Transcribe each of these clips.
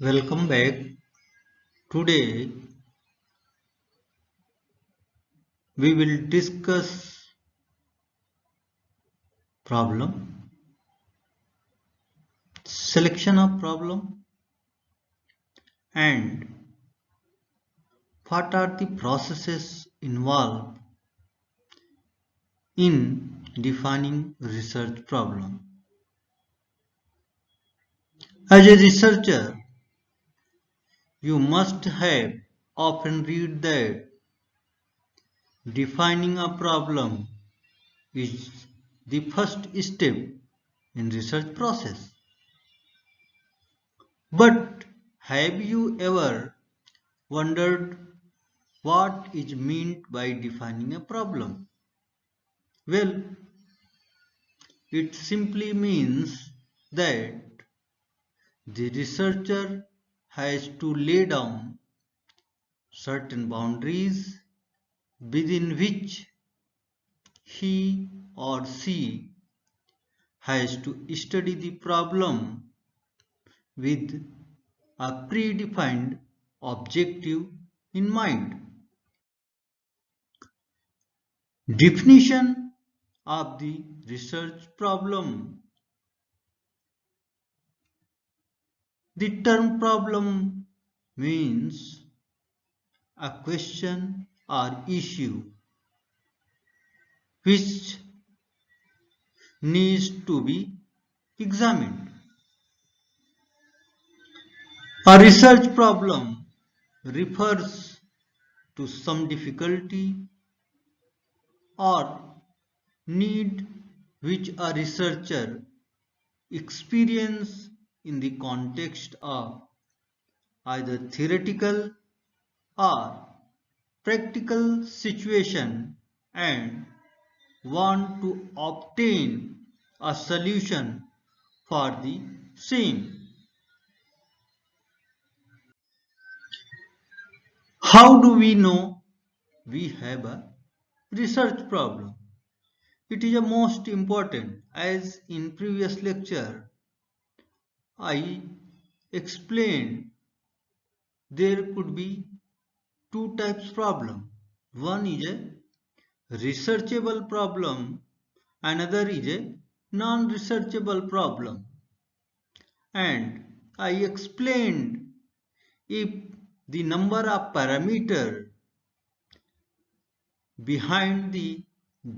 Welcome back. Today we will discuss problem, selection of problem, and what are the processes involved in defining research problem. As a researcher, you must have often read that defining a problem is the first step in research process. But have you ever wondered what is meant by defining a problem? Well, it simply means that the researcher has to lay down certain boundaries within which he or she has to study the problem with a predefined objective in mind. Definition of the research problem. The term problem means a question or issue which needs to be examined. A research problem refers to some difficulty or need which a researcher experiences in the context of either theoretical or practical situation and want to obtain a solution for the same. How do we know we have a research problem? It is a most important. As in previous lecture I explained, there could be two types problem. One is a researchable problem, another is a non-researchable problem. And I explained if the number of parameters behind the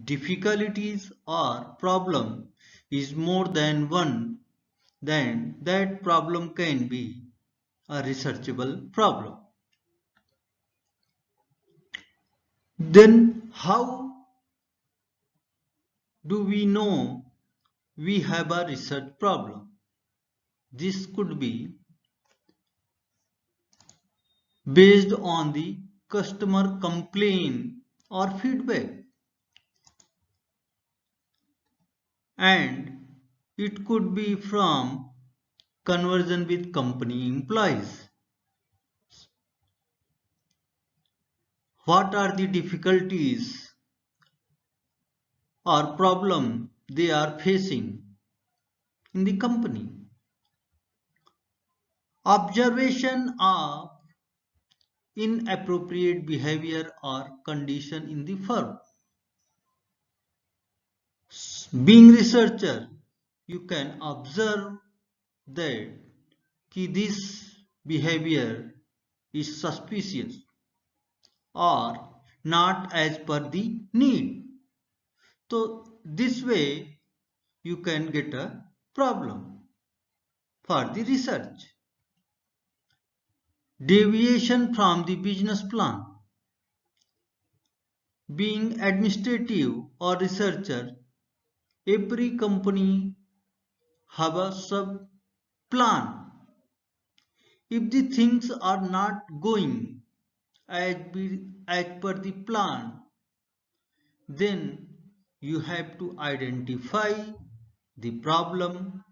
difficulties or problem is more than one, then that problem can be a researchable problem. Then how do we know we have a research problem? This could be based on the customer complaint or feedback, and it could be from conversion with company employees. What are the difficulties or problem they are facing in the company? Observation of inappropriate behavior or condition in the firm. Being researcher, you can observe that this behavior is suspicious or not as per the need. So this way you can get a problem for the research. Deviation from the business plan. Being administrative or researcher, every company have a sub plan. If the things are not going as per the plan, then you have to identify the problem.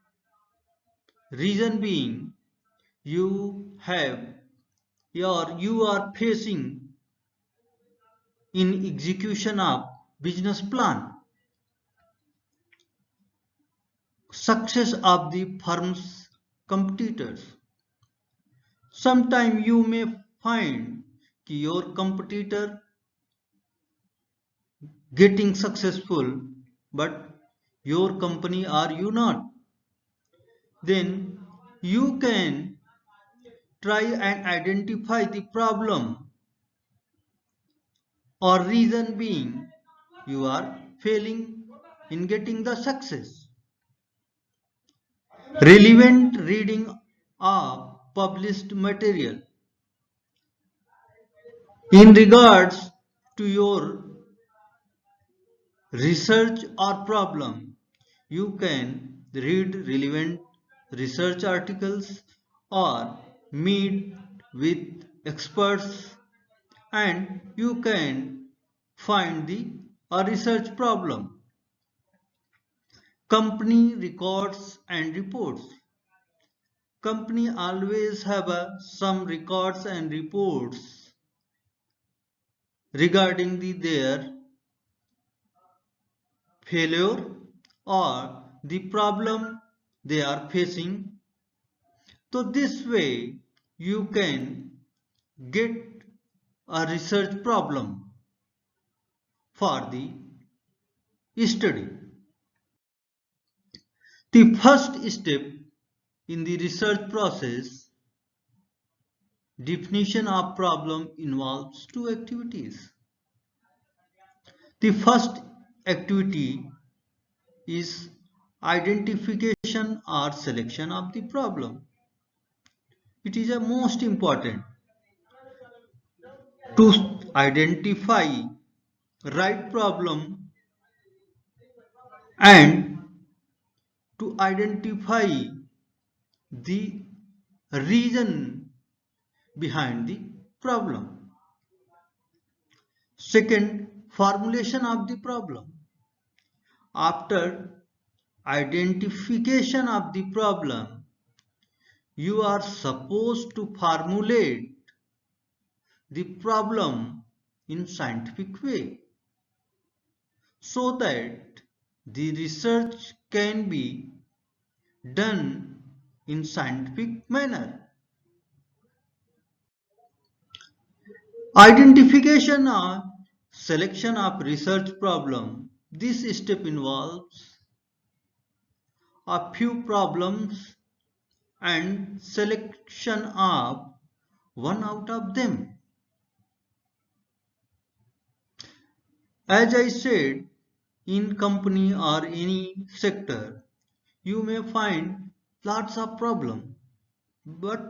Reason being, you are facing in execution of business plan. Success of the firm's competitors. Sometime you may find कि your competitor getting successful, but your company are you not. Then you can try and identify the problem or reason being you are failing in getting the success. Relevant reading of published material. In regards to your research or problem, you can read relevant research articles or meet with experts, and you can find the a research problem. Company records and reports. Company always have some records and reports regarding their failure or the problem they are facing. So this way you can get a research problem for the study. The first step in the research process, definition of problem, involves two activities. The first activity is identification or selection of the problem. It is a most important to identify right problem and to identify the reason behind the problem. Second, formulation of the problem. After identification of the problem, you are supposed to formulate the problem in scientific way so that the research can be done in scientific manner. Identification or selection of research problem. This step involves a few problems and selection of one out of them. As I said, in company or any sector, you may find lots of problem, but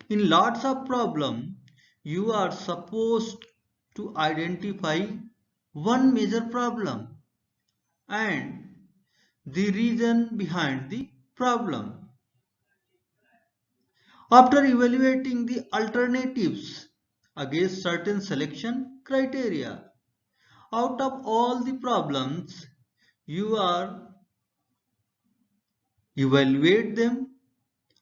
in lots of problem, you are supposed to identify one major problem and the reason behind the problem. After evaluating the alternatives against certain selection criteria, out of all the problems, you are evaluate them.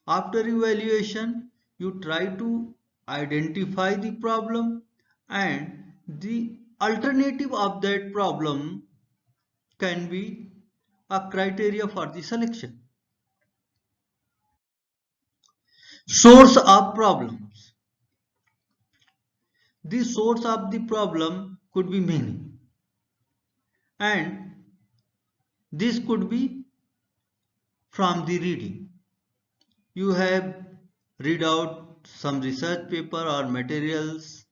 After evaluation, you try to identify the problem and the alternative of that problem can be a criteria for the selection. Source of problems. The source of the problem could be many, and this could be from the reading. You have read out some research paper or materials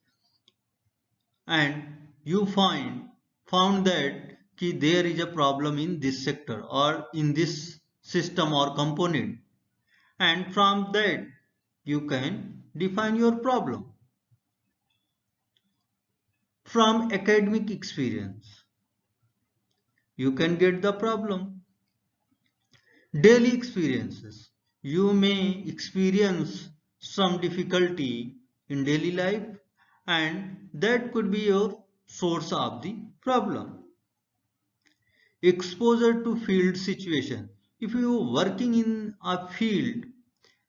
and you found that there is a problem in this sector or in this system or component, and from that you can define your problem. From academic experience you can get the problem. Daily experiences, you may experience some difficulty in daily life and that could be your source of the problem. Exposure to field situation, if you are working in a field,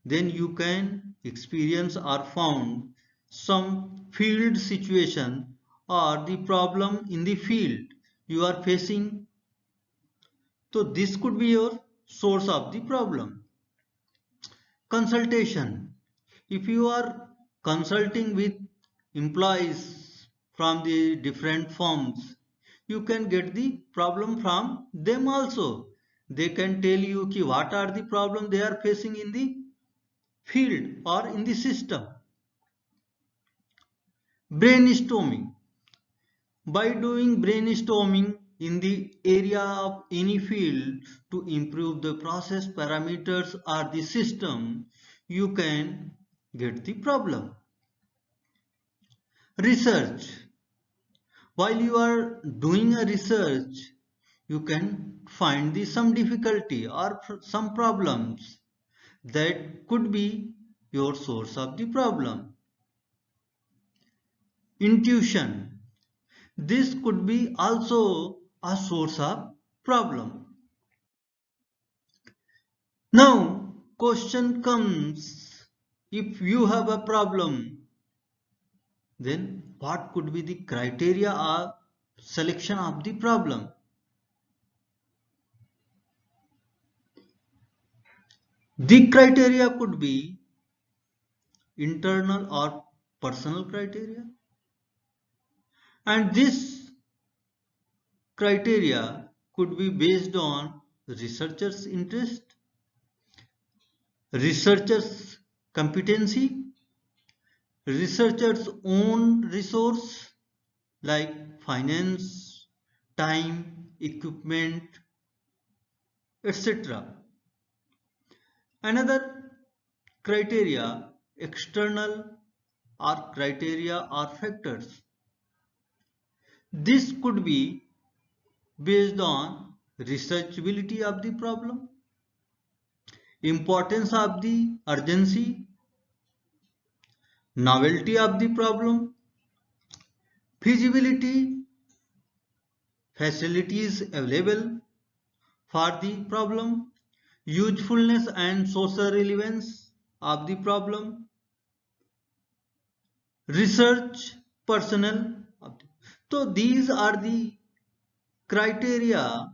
then you can experience or found some field situation or the problem in the field you are facing. So this could be your source of the problem. Consultation. If you are consulting with employees from the different firms, you can get the problem from them also. They can tell you ki what are the problem they are facing in the field or in the system. Brainstorming. By doing brainstorming in the area of any field to improve the process parameters or the system, you can get the problem. Research. While you are doing a research, you can find some difficulty or some problems that could be your source of the problem. Intuition. This could be also a source of problem. Now, question comes, if you have a problem, then what could be the criteria of selection of the problem? The criteria could be internal or personal criteria, and this criteria could be based on researcher's interest, researcher's competency, researcher's own resource like finance, time, equipment, etc. Another criteria, external or criteria or factors. This could be based on researchability of the problem, importance of the urgency, novelty of the problem, feasibility, facilities available for the problem, usefulness and social relevance of the problem, research personnel. So these are the criteria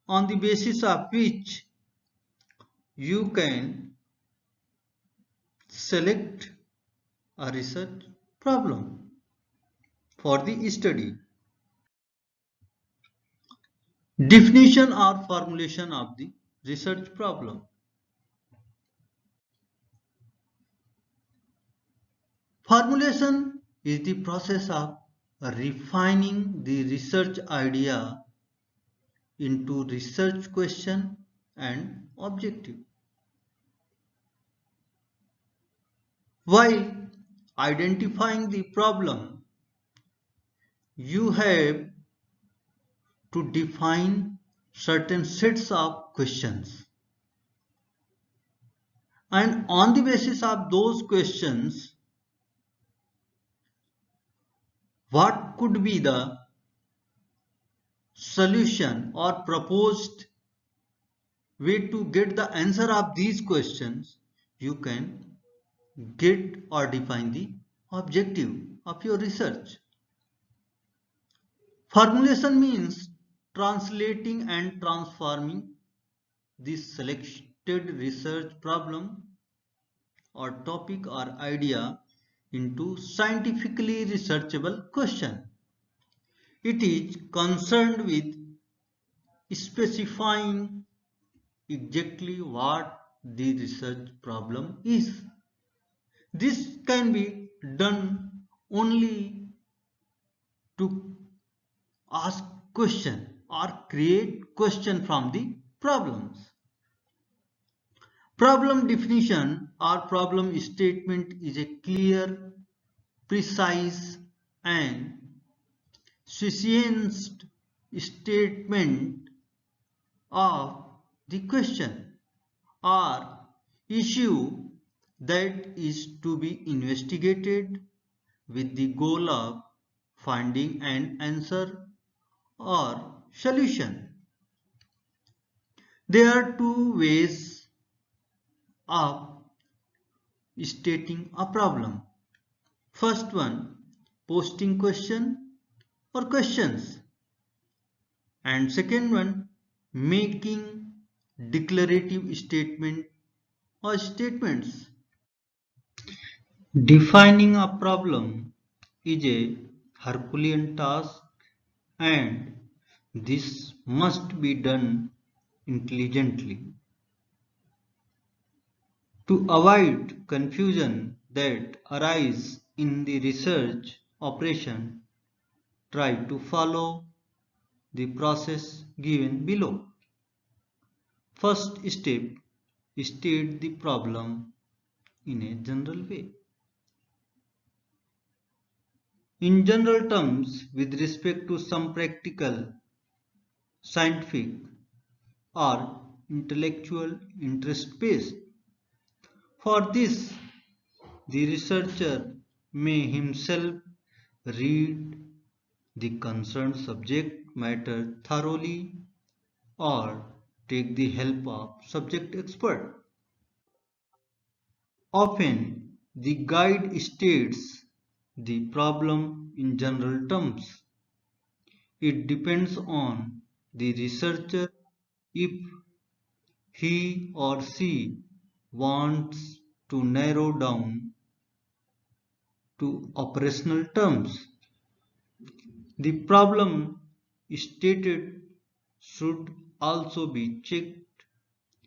on the basis of which you can select a research problem for the study. Definition or formulation of the research problem. Formulation is the process of refining the research idea into research question and objective. While identifying the problem, you have to define certain sets of questions. And on the basis of those questions, what could be the solution or proposed way to get the answer of these questions, you can get or define the objective of your research. Formulation means translating and transforming the selected research problem or topic or idea into scientifically researchable question. It is concerned with specifying exactly what the research problem is. This can be done only to ask question or create question from the problems. Problem definition or problem statement is a clear, precise and succinct statement of the question or issue that is to be investigated with the goal of finding an answer or solution. There are two ways of stating a problem. First one, posting question or questions, and second one, making declarative statement or statements. Defining a problem is a Herculean task, and this must be done intelligently. To avoid confusion that arises in the research operation, try to follow the process given below. First step, state the problem in a general way. In general terms, with respect to some practical, scientific, or intellectual interest based. For this, the researcher may himself read the concerned subject matter thoroughly or take the help of subject expert. Often, the guide states the problem in general terms. It depends on the researcher if he or she wants to narrow down to operational terms. The problem stated should also be checked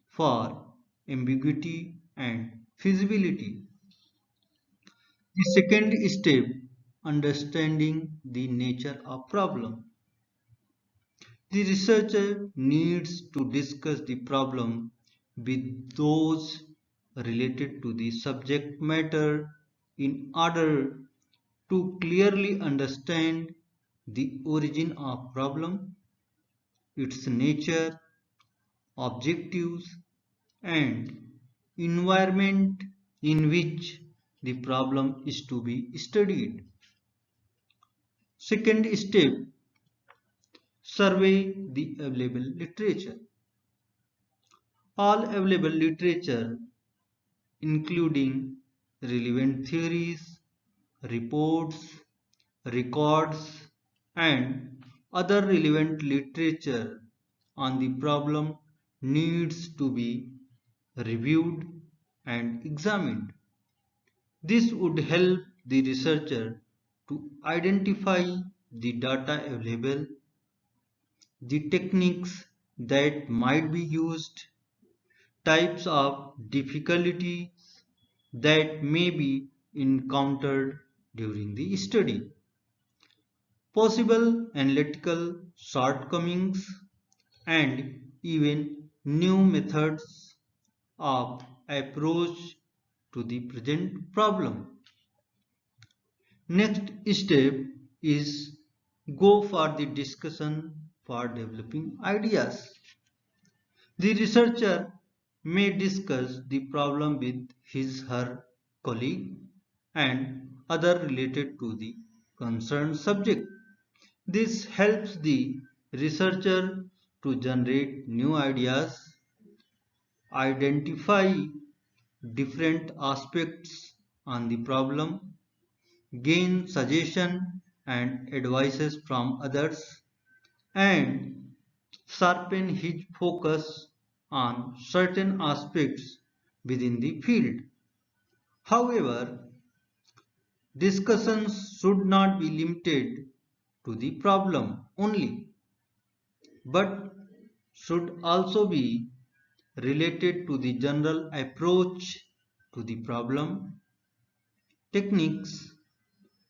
for ambiguity and feasibility. The second step, understanding the nature of problem. The researcher needs to discuss the problem with those related to the subject matter in order to clearly understand the origin of problem, its nature, objectives, and environment in which the problem is to be studied. Second step, survey the available literature. All available literature, including relevant theories, reports, records, and other relevant literature on the problem, needs to be reviewed and examined. This would help the researcher to identify the data available, the techniques that might be used, types of difficulties that may be encountered during the study, possible analytical shortcomings, and even new methods of approach to the present problem. Next step is go for the discussion for developing ideas. The researcher may discuss the problem with his/her colleague and other related to the concerned subject. This helps the researcher to generate new ideas, identify different aspects on the problem, gain suggestion and advices from others, and sharpen his focus on certain aspects within the field. However, discussions should not be limited to the problem only, but should also be related to the general approach to the problem, techniques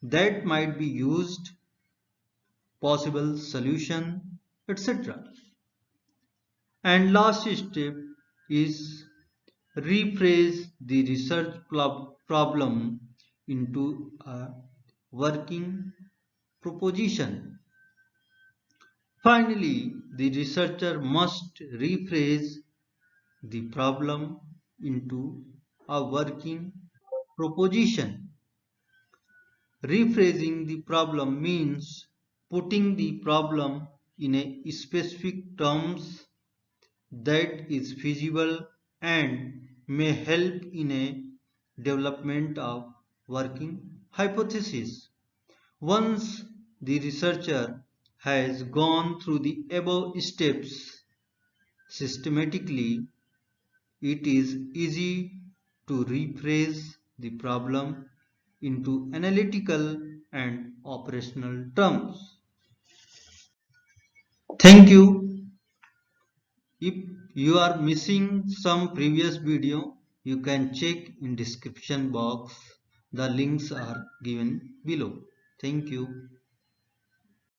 that might be used, possible solution, etc. And last step is rephrase the research problem into a working proposition. Finally, the researcher must rephrase the problem into a working proposition. Rephrasing the problem means putting the problem in a specific terms that is feasible and may help in a development of working hypothesis. Once the researcher has gone through the above steps systematically, it is easy to rephrase the problem into analytical and operational terms. Thank you. If you are missing some previous video, you can check in description box. The links are given below. Thank you.